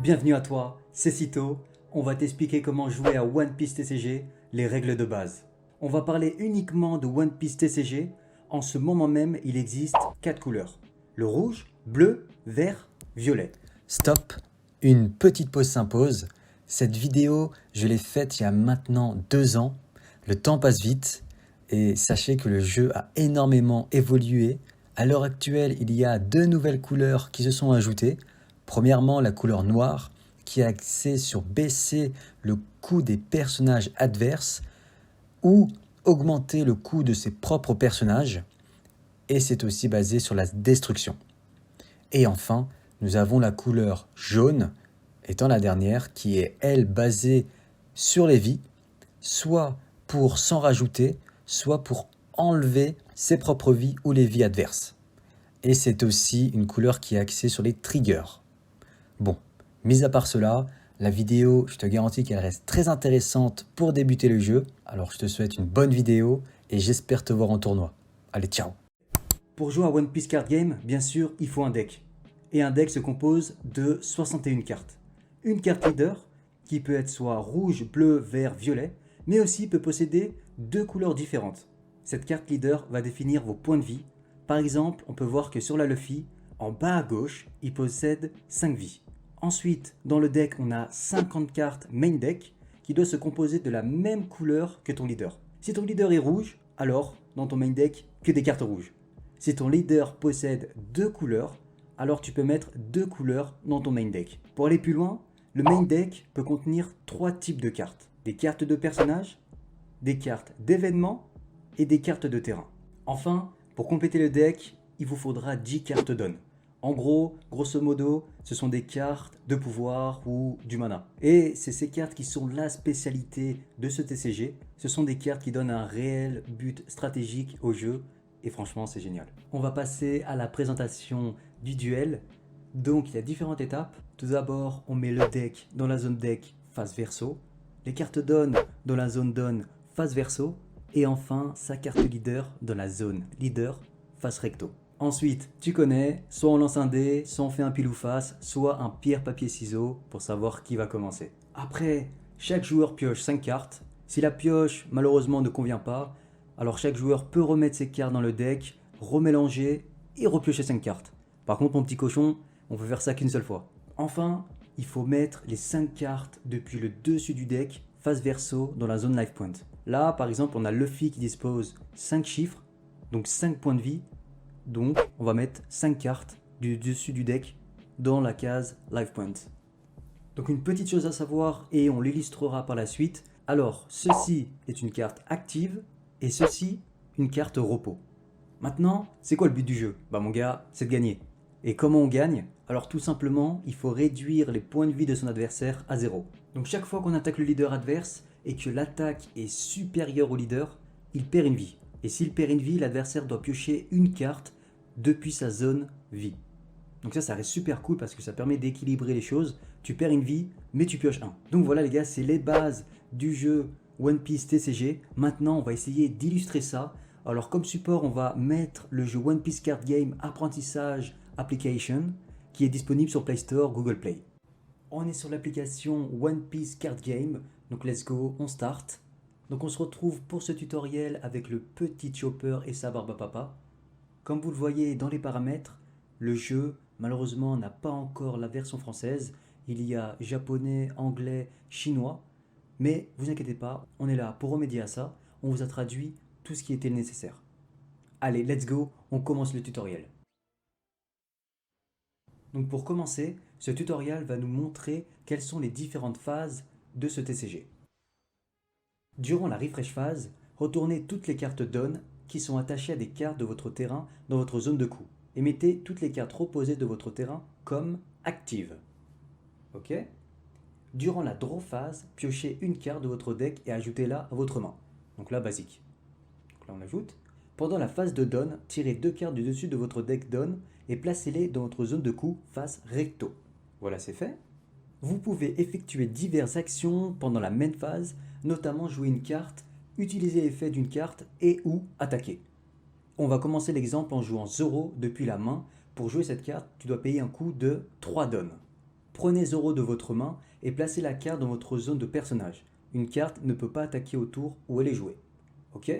Bienvenue à toi, c'est Cito. On va t'expliquer comment jouer à One Piece TCG, les règles de base. On va parler uniquement de One Piece TCG. En ce moment même, il existe 4 couleurs. Le rouge, bleu, vert, violet. Stop, une petite pause s'impose. Cette vidéo, je l'ai faite il y a maintenant 2 ans. Le temps passe vite et sachez que le jeu a énormément évolué. À l'heure actuelle, il y a 2 nouvelles couleurs qui se sont ajoutées. Premièrement, la couleur noire qui est axée sur baisser le coût des personnages adverses ou augmenter le coût de ses propres personnages. Et c'est aussi basé sur la destruction. Et enfin, nous avons la couleur jaune, étant la dernière, qui est, elle, basée sur les vies, soit pour s'en rajouter, soit pour enlever ses propres vies ou les vies adverses. Et c'est aussi une couleur qui est axée sur les triggers. Bon, mis à part cela, la vidéo, je te garantis qu'elle reste très intéressante pour débuter le jeu. Alors je te souhaite une bonne vidéo et j'espère te voir en tournoi. Allez, ciao! Pour jouer à One Piece Card Game, bien sûr, il faut un deck. Et un deck se compose de 61 cartes. Une carte leader, qui peut être soit rouge, bleu, vert, violet, mais aussi peut posséder 2 couleurs différentes. Cette carte leader va définir vos points de vie. Par exemple, on peut voir que sur la Luffy, en bas à gauche, il possède 5 vies. Ensuite, dans le deck, on a 50 cartes main deck qui doit se composer de la même couleur que ton leader. Si ton leader est rouge, alors dans ton main deck, que des cartes rouges. Si ton leader possède 2 couleurs, alors tu peux mettre 2 couleurs dans ton main deck. Pour aller plus loin, le main deck peut contenir 3 types de cartes. Des cartes de personnages, des cartes d'événements et des cartes de terrain. Enfin, pour compléter le deck, il vous faudra 10 cartes d'on. En gros, grosso modo, ce sont des cartes de pouvoir ou du mana. Et c'est ces cartes qui sont la spécialité de ce TCG. Ce sont des cartes qui donnent un réel but stratégique au jeu. Et franchement, c'est génial. On va passer à la présentation du duel. Donc, il y a différentes étapes. Tout d'abord, on met le deck dans la zone deck face verso. Les cartes d'on dans la zone d'on face verso. Et enfin, sa carte leader dans la zone leader face recto. Ensuite, tu connais, soit on lance un dé, soit on fait un pile ou face, soit un pierre, papier, ciseaux pour savoir qui va commencer. Après, chaque joueur pioche 5 cartes. Si la pioche malheureusement ne convient pas, alors chaque joueur peut remettre ses cartes dans le deck, remélanger et repiocher 5 cartes. Par contre, mon petit cochon, on peut faire ça qu'une seule fois. Enfin, il faut mettre les 5 cartes depuis le dessus du deck face verso dans la zone life point. Là, par exemple, on a Luffy qui dispose 5 chiffres, donc 5 points de vie. Donc, on va mettre 5 cartes du dessus du deck dans la case life point. Donc, une petite chose à savoir et on l'illustrera par la suite. Alors, ceci est une carte active et ceci, une carte repos. Maintenant, c'est quoi le but du jeu? Bah mon gars, c'est de gagner. Et comment on gagne? Alors tout simplement, il faut réduire les points de vie de son adversaire à 0. Donc chaque fois qu'on attaque le leader adverse et que l'attaque est supérieure au leader, il perd une vie. Et s'il perd une vie, l'adversaire doit piocher une carte depuis sa zone vie. Donc ça reste super cool parce que ça permet d'équilibrer les choses. Tu perds une vie, mais tu pioches un. Donc voilà les gars, c'est les bases du jeu One Piece TCG. Maintenant, on va essayer d'illustrer ça. Alors comme support, on va mettre le jeu One Piece Card Game Apprentissage Application qui est disponible sur Play Store, Google Play. On est sur l'application One Piece Card Game. Donc let's go, on start. Donc on se retrouve pour ce tutoriel avec le petit Chopper et sa barbe à papa. Comme vous le voyez dans les paramètres, le jeu malheureusement n'a pas encore la version française. Il y a japonais, anglais, chinois. Mais vous inquiétez pas, on est là pour remédier à ça. On vous a traduit tout ce qui était nécessaire. Allez, let's go, on commence le tutoriel. Donc pour commencer, ce tutoriel va nous montrer quelles sont les différentes phases de ce TCG. Durant la refresh phase, retournez toutes les cartes d'on qui sont attachées à des cartes de votre terrain dans votre zone de coup et mettez toutes les cartes reposées de votre terrain comme actives. Ok? Durant la draw phase, piochez une carte de votre deck et ajoutez-la à votre main. Donc là, basique. Donc là, on ajoute. Pendant la phase de don, tirez 2 cartes du dessus de votre deck don et placez-les dans votre zone de coup face recto. Voilà, c'est fait. Vous pouvez effectuer diverses actions pendant la main phase, notamment jouer une carte, utiliser l'effet d'une carte et ou attaquer. On va commencer l'exemple en jouant Zoro depuis la main. Pour jouer cette carte, tu dois payer un coût de 3 dons. Prenez Zoro de votre main et placez la carte dans votre zone de personnage. Une carte ne peut pas attaquer au tour où elle est jouée. Ok?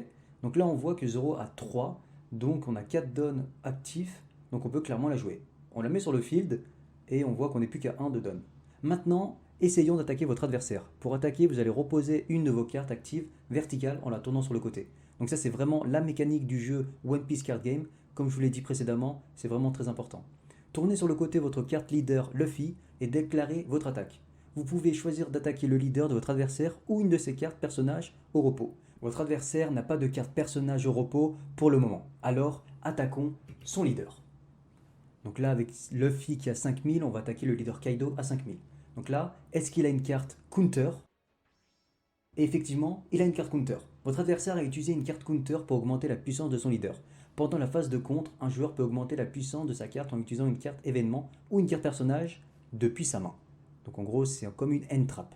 Donc là on voit que Zoro a 3, donc on a 4 dons actifs, donc on peut clairement la jouer. On la met sur le field et on voit qu'on n'est plus qu'à 1 de don. Maintenant, essayons d'attaquer votre adversaire. Pour attaquer, vous allez reposer une de vos cartes actives verticale en la tournant sur le côté. Donc ça c'est vraiment la mécanique du jeu One Piece Card Game. Comme je vous l'ai dit précédemment, c'est vraiment très important. Tournez sur le côté votre carte leader Luffy et déclarez votre attaque. Vous pouvez choisir d'attaquer le leader de votre adversaire ou une de ses cartes personnages au repos. Votre adversaire n'a pas de carte personnage au repos pour le moment. Alors, attaquons son leader. Donc là, avec Luffy qui a 5000, on va attaquer le leader Kaido à 5000. Donc là, est-ce qu'il a une carte counter? Et effectivement, il a une carte counter. Votre adversaire a utilisé une carte counter pour augmenter la puissance de son leader. Pendant la phase de contre, un joueur peut augmenter la puissance de sa carte en utilisant une carte événement ou une carte personnage depuis sa main. Donc en gros, c'est comme une end trap.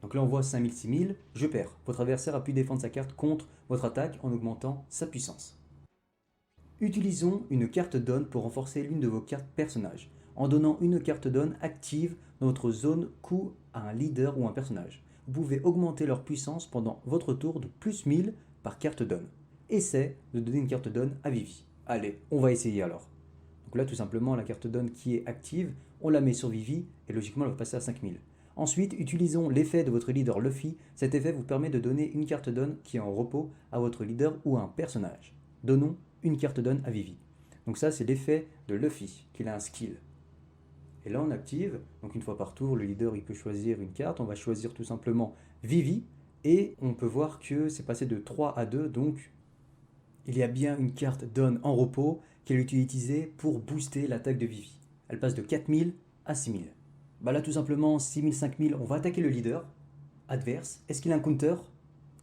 Donc là, on voit 5000, 6000, je perds. Votre adversaire a pu défendre sa carte contre votre attaque en augmentant sa puissance. Utilisons une carte donne pour renforcer l'une de vos cartes personnages, en donnant une carte donne active dans votre zone coup à un leader ou un personnage. Vous pouvez augmenter leur puissance pendant votre tour de plus 1000 par carte donne. Essaie de donner une carte donne à Vivi. Allez, on va essayer alors. Donc là, tout simplement, la carte donne qui est active, on la met sur Vivi et logiquement, elle va passer à 5000. Ensuite, utilisons l'effet de votre leader Luffy. Cet effet vous permet de donner une carte donne qui est en repos à votre leader ou à un personnage. Donnons une carte donne à Vivi. Donc ça, c'est l'effet de Luffy, qu'il a un skill. Et là, on active, donc une fois par tour, le leader il peut choisir une carte. On va choisir tout simplement Vivi. Et on peut voir que c'est passé de 3 à 2, donc il y a bien une carte donne en repos qu'elle est utilisée pour booster l'attaque de Vivi. Elle passe de 4000 à 6000. Bah là, tout simplement, 6000, 5000, on va attaquer le leader adverse. Est-ce qu'il a un counter?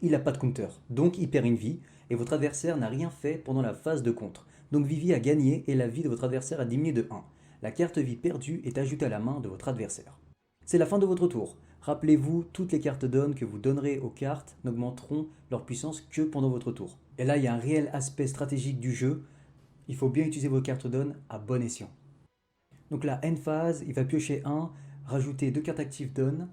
Il n'a pas de counter, donc il perd une vie. Et votre adversaire n'a rien fait pendant la phase de contre. Donc Vivi a gagné et la vie de votre adversaire a diminué de 1. La carte vie perdue est ajoutée à la main de votre adversaire. C'est la fin de votre tour. Rappelez-vous, toutes les cartes donne que vous donnerez aux cartes n'augmenteront leur puissance que pendant votre tour. Et là, il y a un réel aspect stratégique du jeu. Il faut bien utiliser vos cartes donne à bon escient. Donc là, end phase, il va piocher 1, rajouter 2 cartes actives donne.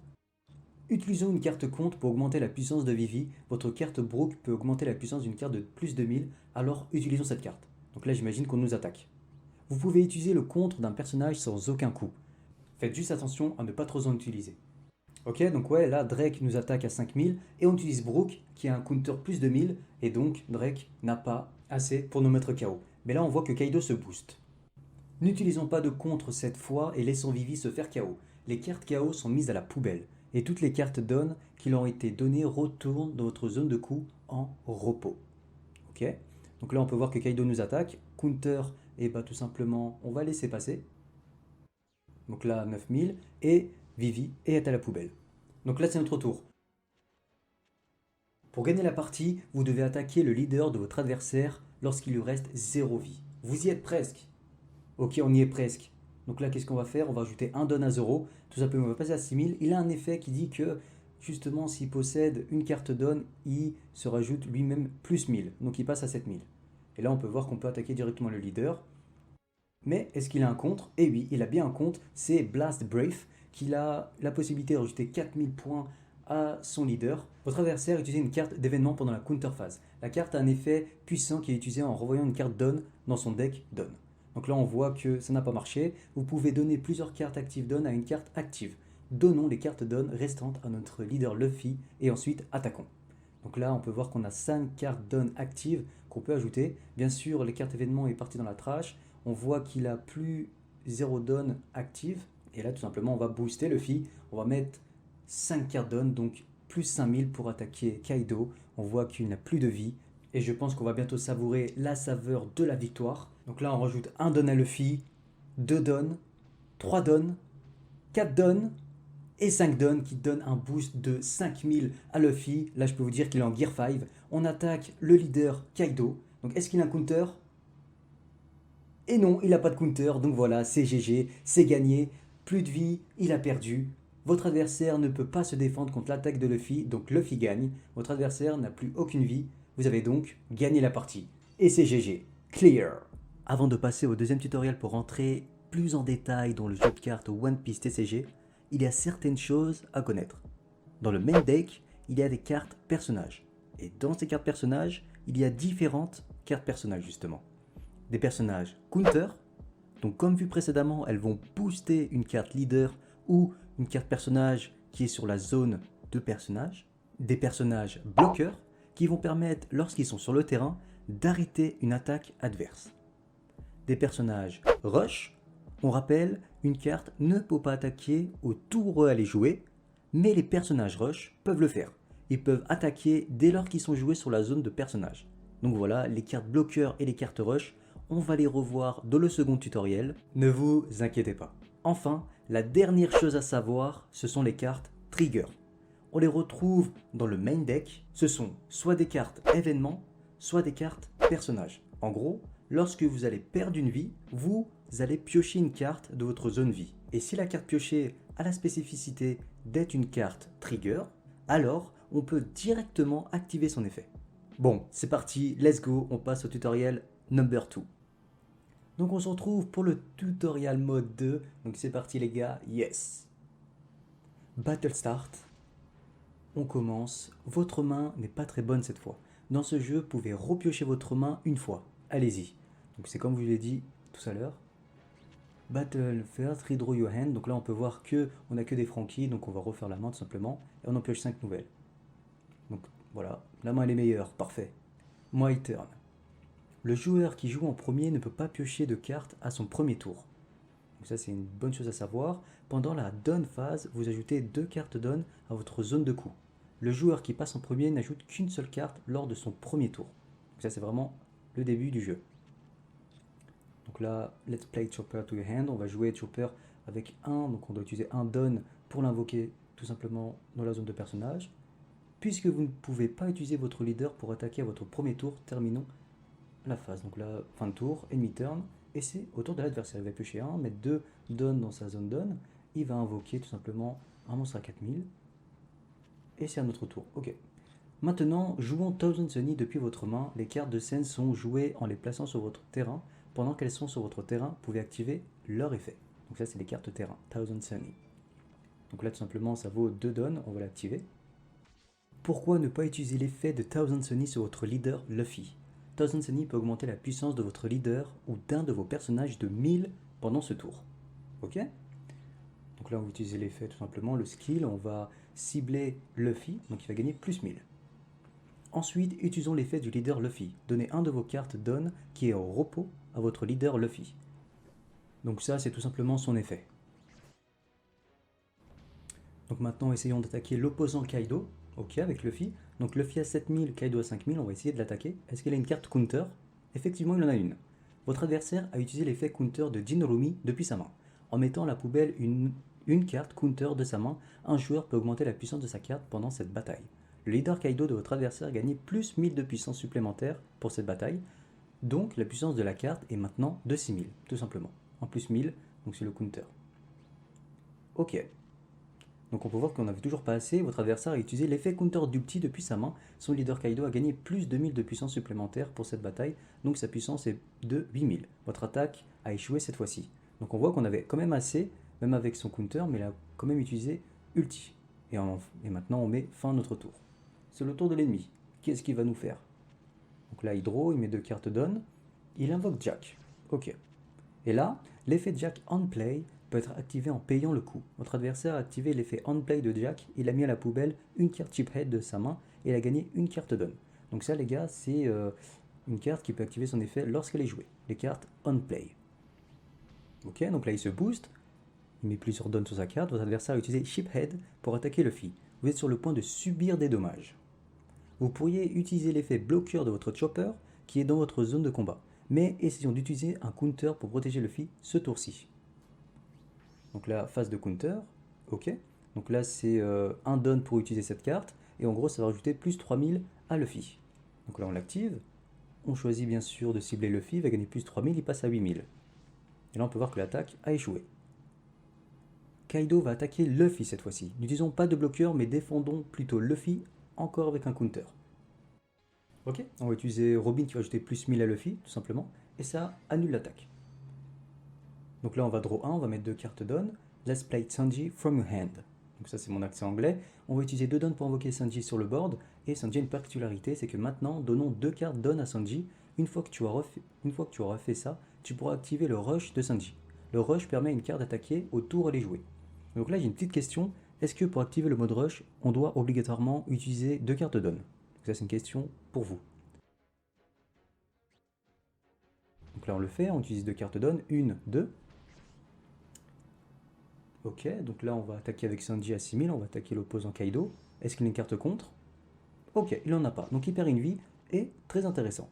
Utilisons une carte contre pour augmenter la puissance de Vivi. Votre carte Brook peut augmenter la puissance d'une carte de plus de 1000, alors utilisons cette carte. Donc là, j'imagine qu'on nous attaque. Vous pouvez utiliser le contre d'un personnage sans aucun coup. Faites juste attention à ne pas trop en utiliser. Ok, donc ouais, là, Drake nous attaque à 5000 et on utilise Brook qui a un counter plus de 1000 et donc Drake n'a pas assez pour nous mettre KO. Mais là, on voit que Kaido se booste. N'utilisons pas de contre cette fois et laissons Vivi se faire KO. Les cartes KO sont mises à la poubelle. Et toutes les cartes donne qui leur ont été données retournent dans votre zone de coup en repos. Ok? Donc là, on peut voir que Kaido nous attaque. Counter, et bah tout simplement, on va laisser passer. Donc là, 9000. Et Vivi est à la poubelle. Donc là, c'est notre tour. Pour gagner la partie, vous devez attaquer le leader de votre adversaire lorsqu'il lui reste 0 vie. Vous y êtes presque. Ok, on y est presque. Donc là, qu'est-ce qu'on va faire? On va ajouter un don à 0. Tout simplement, on va passer à 6000. Il a un effet qui dit que, justement, s'il possède une carte don, il se rajoute lui-même plus 1000. Donc il passe à 7000. Et là, on peut voir qu'on peut attaquer directement le leader. Mais est-ce qu'il a un contre? Eh oui, il a bien un contre. C'est Blast Brave, qui a la possibilité de rajouter 4000 points à son leader. Votre adversaire utilise une carte d'événement pendant la counter phase. La carte a un effet puissant qui est utilisé en renvoyant une carte don dans son deck don. Donc là, on voit que ça n'a pas marché. Vous pouvez donner plusieurs cartes actives don à une carte active. Donnons les cartes don restantes à notre leader Luffy et ensuite attaquons. Donc là, on peut voir qu'on a 5 cartes don actives qu'on peut ajouter. Bien sûr, les cartes événements est partie dans la trash. On voit qu'il a plus 0 don active. Et là, tout simplement, on va booster Luffy. On va mettre 5 cartes don, donc plus 5000 pour attaquer Kaido. On voit qu'il n'a plus de vie. Et je pense qu'on va bientôt savourer la saveur de la victoire. Donc là, on rajoute un don à Luffy, 2 dons, 3 dons, 4 dons et 5 dons qui donnent un boost de 5000 à Luffy. Là, je peux vous dire qu'il est en Gear 5. On attaque le leader Kaido. Donc, est-ce qu'il a un counter? Et non, il n'a pas de counter. Donc voilà, c'est GG, c'est gagné. Plus de vie, il a perdu. Votre adversaire ne peut pas se défendre contre l'attaque de Luffy. Donc Luffy gagne. Votre adversaire n'a plus aucune vie. Vous avez donc gagné la partie. Et c'est GG. Clear. Avant de passer au deuxième tutoriel pour rentrer plus en détail dans le jeu de cartes One Piece TCG, il y a certaines choses à connaître. Dans le main deck, il y a des cartes personnages. Et dans ces cartes personnages, il y a différentes cartes personnages justement. Des personnages counter, donc comme vu précédemment, elles vont booster une carte leader ou une carte personnage qui est sur la zone de personnage. Des personnages bloqueurs qui vont permettre, lorsqu'ils sont sur le terrain, d'arrêter une attaque adverse. Des personnages rush, on rappelle, une carte ne peut pas attaquer au tour où elle est jouée, mais les personnages rush peuvent le faire. Ils peuvent attaquer dès lors qu'ils sont joués sur la zone de personnage. Donc voilà, les cartes bloqueurs et les cartes rush, on va les revoir dans le second tutoriel, ne vous inquiétez pas. Enfin, la dernière chose à savoir, ce sont les cartes trigger. On les retrouve dans le main deck, ce sont soit des cartes événements, soit des cartes personnages. En gros, lorsque vous allez perdre une vie, vous allez piocher une carte de votre zone vie. Et si la carte piochée a la spécificité d'être une carte trigger, alors on peut directement activer son effet. Bon, c'est parti, let's go, on passe au tutoriel number 2. Donc on se retrouve pour le tutoriel mode 2, donc c'est parti les gars, yes. Battle start, on commence, votre main n'est pas très bonne cette fois. Dans ce jeu, vous pouvez repiocher votre main une fois, allez-y. Donc c'est comme je vous l'ai dit tout à l'heure. Battle first, redraw your hand, donc là on peut voir que on n'a que des frankies, donc on va refaire la main tout simplement, et on en pioche 5 nouvelles. Donc voilà, la main elle est meilleure, parfait. My turn. Le joueur qui joue en premier ne peut pas piocher de cartes à son premier tour. Donc ça c'est une bonne chose à savoir. Pendant la down phase, vous ajoutez 2 cartes down à votre zone de coup. Le joueur qui passe en premier n'ajoute qu'une seule carte lors de son premier tour. Donc ça c'est vraiment le début du jeu. Donc là, let's play Chopper to your hand. On va jouer Chopper avec 1, donc on doit utiliser un down pour l'invoquer tout simplement dans la zone de personnage. Puisque vous ne pouvez pas utiliser votre leader pour attaquer à votre premier tour, terminons la phase. Donc là, fin de tour, enemy turn, et c'est au tour de l'adversaire. Il va piocher 1, mettre 2 down dans sa zone down. Il va invoquer tout simplement un monstre à 4000. Et c'est à notre tour. Ok. Maintenant, jouons Thousand Sunny depuis votre main. Les cartes de scène sont jouées en les plaçant sur votre terrain. Pendant qu'elles sont sur votre terrain, vous pouvez activer leur effet. Donc ça, c'est les cartes terrain, Thousand Sunny. Donc là, tout simplement, ça vaut 2 down, on va l'activer. Pourquoi ne pas utiliser l'effet de Thousand Sunny sur votre leader Luffy? Thousand Sunny peut augmenter la puissance de votre leader ou d'un de vos personnages de 1000 pendant ce tour. Ok? Donc là, on va utiliser l'effet tout simplement, le skill, on va cibler Luffy, donc il va gagner plus 1000. Ensuite, utilisons l'effet du leader Luffy. Donnez un de vos cartes down qui est au repos à votre leader Luffy. Donc ça, c'est tout simplement son effet. Donc maintenant, essayons d'attaquer l'opposant Kaido. Ok, avec Luffy. Donc Luffy a 7000, Kaido a 5000, on va essayer de l'attaquer. Est-ce qu'il a une carte counter? Effectivement, il en a une. Votre adversaire a utilisé l'effet counter de Jinromi depuis sa main. En mettant à la poubelle une carte counter de sa main, un joueur peut augmenter la puissance de sa carte pendant cette bataille. Le leader Kaido de votre adversaire a gagné plus 1000 de puissance supplémentaire pour cette bataille. Donc la puissance de la carte est maintenant de 6000, tout simplement. En plus 1000, donc c'est le counter. Ok. Donc on peut voir qu'on n'avait toujours pas assez. Votre adversaire a utilisé l'effet counter d'ulti depuis sa main. Son leader Kaido a gagné plus de 1000 de puissance supplémentaire pour cette bataille. Donc sa puissance est de 8000. Votre attaque a échoué cette fois-ci. Donc on voit qu'on avait quand même assez, même avec son counter, mais il a quand même utilisé ulti. Et maintenant on met fin à notre tour. C'est le tour de l'ennemi. Qu'est-ce qu'il va nous faire? Donc là il draw, il met 2 cartes down. Il invoque Jack. Ok. Et là, l'effet Jack on play peut être activé en payant le coup. Votre adversaire a activé l'effet on play de Jack, il a mis à la poubelle une carte chip head de sa main et il a gagné une carte down. Donc ça les gars, c'est une carte qui peut activer son effet lorsqu'elle est jouée. Les cartes on play. Ok, donc là il se booste, il met plusieurs downs sur sa carte, votre adversaire a utilisé chip head pour attaquer Luffy. Vous êtes sur le point de subir des dommages. Vous pourriez utiliser l'effet bloqueur de votre chopper qui est dans votre zone de combat. Mais essayons d'utiliser un counter pour protéger Luffy ce tour-ci. Donc là, phase de counter, ok. Donc là, c'est un down pour utiliser cette carte. Et en gros, ça va rajouter plus 3000 à Luffy. Donc là, on l'active. On choisit bien sûr de cibler Luffy. Il va gagner plus 3000, il passe à 8000. Et là, on peut voir que l'attaque a échoué. Kaido va attaquer Luffy cette fois-ci. N'utilisons pas de bloqueur, mais défendons plutôt Luffy, encore avec un counter. Ok, on va utiliser Robin qui va ajouter plus 1000 à Luffy, tout simplement. Et ça annule l'attaque. Donc là, on va draw 1, on va mettre 2 cartes Dawn. Let's play Sanji from your hand. Donc ça, c'est mon accent anglais. On va utiliser 2 Dawn pour invoquer Sanji sur le board. Et Sanji a une particularité, c'est que maintenant, donnons 2 cartes Dawn à Sanji. Une fois que tu auras fait ça, tu pourras activer le rush de Sanji. Le rush permet à une carte d'attaquer au tour où elle est jouée. Donc là, j'ai une petite question. Est-ce que pour activer le mode rush, on doit obligatoirement utiliser 2 cartes Dawn? Donc ça, c'est une question pour vous. Donc là, on le fait, on utilise 2 cartes Dawn. 1, 2. Ok, donc là, on va attaquer avec Sanji à 6000. On va attaquer l'opposant Kaido. Est-ce qu'il a une carte contre? Ok, il n'en a pas. Donc il perd une vie. Et très intéressant.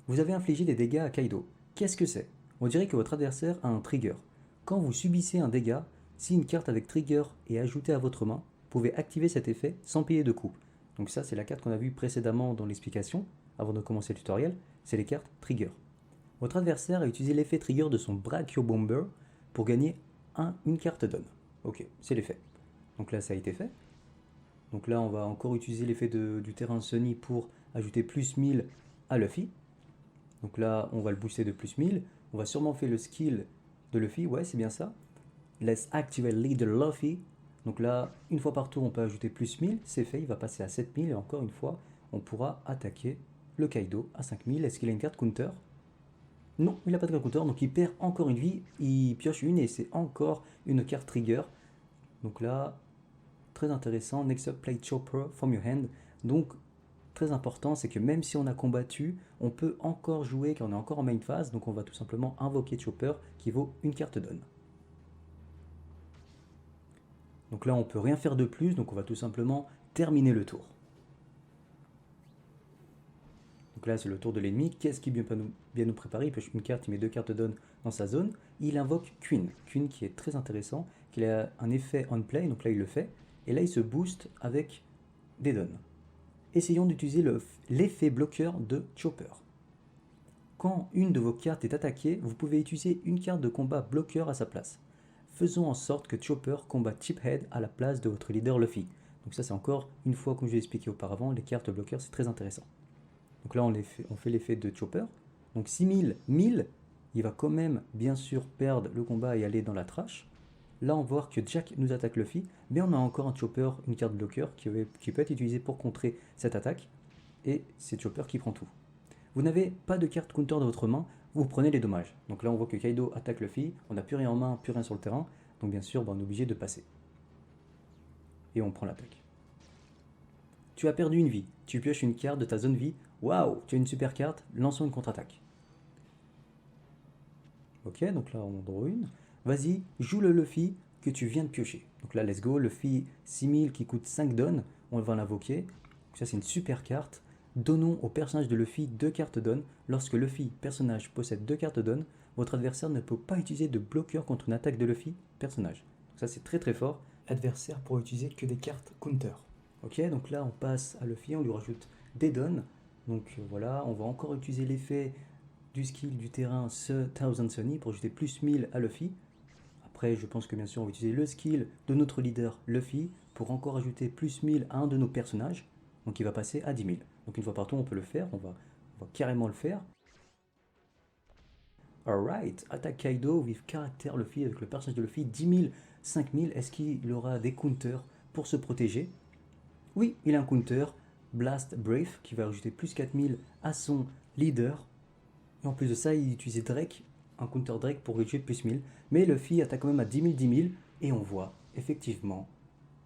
Vous avez infligé des dégâts à Kaido. Qu'est-ce que c'est? On dirait que votre adversaire a un trigger. Quand vous subissez un dégât, si une carte avec trigger est ajoutée à votre main, vous pouvez activer cet effet sans payer de coût. Donc ça, c'est la carte qu'on a vue précédemment dans l'explication, avant de commencer le tutoriel, c'est les cartes trigger. Votre adversaire a utilisé l'effet trigger de son Brachio Bomber pour gagner une carte Dawn. Ok, c'est l'effet. Donc là, ça a été fait. Donc là, on va encore utiliser l'effet du terrain Sunny pour ajouter plus 1000 à Luffy. Donc là, on va le booster de plus 1000. On va sûrement faire le skill de Luffy. Ouais, c'est bien ça. Let's activate Leader Luffy. Donc là, une fois par tour, on peut ajouter plus 1000. C'est fait, il va passer à 7000. Et encore une fois, on pourra attaquer le Kaido à 5000. Est-ce qu'il a une carte counter? Non, il n'a pas de carte counter. Donc il perd encore une vie. Il pioche une et c'est encore une carte trigger. Donc là, très intéressant. Next up, play Chopper from your hand. Donc, très important, c'est que même si on a combattu, on peut encore jouer car on est encore en main phase. Donc on va tout simplement invoquer Chopper qui vaut une carte Dawn. Donc là, on peut rien faire de plus. Donc on va tout simplement terminer le tour. Donc là, c'est le tour de l'ennemi. Qu'est-ce qu'il vient nous préparer? Il pioche une carte, il met 2 cartes Dawn dans sa zone. Il invoque Queen. Queen qui est très intéressant, qu'il a un effet on play. Donc là, il le fait. Et là, il se booste avec des Dawn. Essayons d'utiliser l'effet bloqueur de Chopper. Quand une de vos cartes est attaquée, vous pouvez utiliser une carte de combat bloqueur à sa place. Faisons en sorte que Chopper combatte Chiphead à la place de votre leader Luffy. Donc ça, c'est encore une fois, comme je l'ai expliqué auparavant, les cartes bloqueurs, c'est très intéressant. Donc là, on fait l'effet de Chopper. Donc 6000, 1000, il va quand même bien sûr perdre le combat et aller dans la trash. Là, on va voir que Jack nous attaque Luffy, mais on a encore un Chopper, une carte bloqueur qui peut être utilisée pour contrer cette attaque. Et c'est Chopper qui prend tout. Vous n'avez pas de carte counter dans votre main, vous prenez les dommages. Donc là, on voit que Kaido attaque Luffy, on n'a plus rien en main, plus rien sur le terrain. Donc bien sûr, on est obligé de passer. Et on prend l'attaque. Tu as perdu une vie, tu pioches une carte de ta zone vie. Waouh, tu as une super carte, lançons une contre-attaque. Ok, donc là, on en draw une. Vas-y, joue le Luffy que tu viens de piocher. Donc là, let's go. Luffy 6000 qui coûte 5 Dawn. On va l'invoquer. Ça, c'est une super carte. Donnons au personnage de Luffy 2 cartes Dawn. Lorsque Luffy, personnage, possède 2 cartes Dawn, votre adversaire ne peut pas utiliser de bloqueur contre une attaque de Luffy, personnage. Donc ça, c'est très très fort. L'adversaire pourra utiliser que des cartes counter. Ok, donc là, on passe à Luffy, on lui rajoute des Dawn. Donc voilà, on va encore utiliser l'effet du skill du terrain Thousand Sunny pour ajouter plus 1000 à Luffy. Après, je pense que bien sûr, on va utiliser le skill de notre leader Luffy pour encore ajouter plus 1000 à un de nos personnages. Donc il va passer à 10 000. Donc une fois par tour, on peut le faire. On va carrément le faire. Alright, attaque Kaido with caractère Luffy avec le personnage de Luffy. 10 000, 5 000. Est-ce qu'il aura des counters pour se protéger? Oui, il a un counter. Blast Brave qui va ajouter plus 4000 à son leader. Et en plus de ça, il utilisait Drake, un counter Drake pour réduire plus 1000. Mais Luffy attaque quand même à 10 000, 10 000. Et on voit effectivement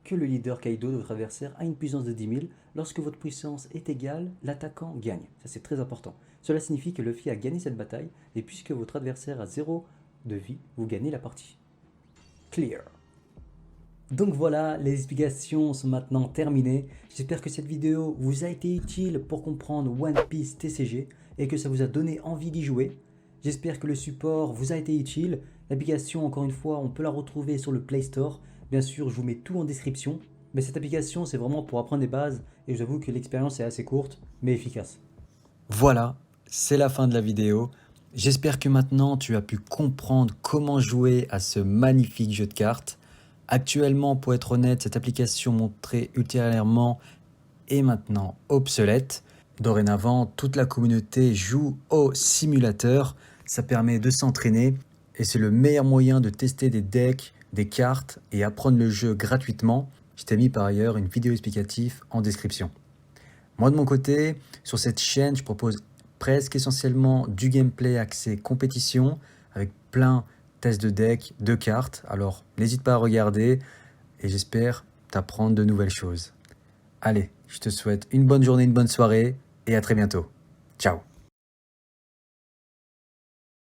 que le leader Kaido de votre adversaire a une puissance de 10 000. Lorsque votre puissance est égale, l'attaquant gagne. Ça, c'est très important. Cela signifie que Luffy a gagné cette bataille. Et puisque votre adversaire a 0 de vie, vous gagnez la partie. Clear. Donc voilà, les explications sont maintenant terminées. J'espère que cette vidéo vous a été utile pour comprendre One Piece TCG et que ça vous a donné envie d'y jouer. J'espère que le support vous a été utile. L'application, encore une fois, on peut la retrouver sur le Play Store. Bien sûr, je vous mets tout en description. Mais cette application, c'est vraiment pour apprendre des bases. Et j'avoue que l'expérience est assez courte, mais efficace. Voilà, c'est la fin de la vidéo. J'espère que maintenant tu as pu comprendre comment jouer à ce magnifique jeu de cartes. Actuellement, pour être honnête, cette application montrée ultérieurement est maintenant obsolète. Dorénavant, toute la communauté joue au simulateur. Ça permet de s'entraîner et c'est le meilleur moyen de tester des decks, des cartes et apprendre le jeu gratuitement. Je t'ai mis par ailleurs une vidéo explicative en description. Moi de mon côté, sur cette chaîne, je propose presque essentiellement du gameplay axé compétition avec plein tests de deck, de cartes. Alors n'hésite pas à regarder et j'espère t'apprendre de nouvelles choses. Allez, je te souhaite une bonne journée, une bonne soirée et à très bientôt. Ciao.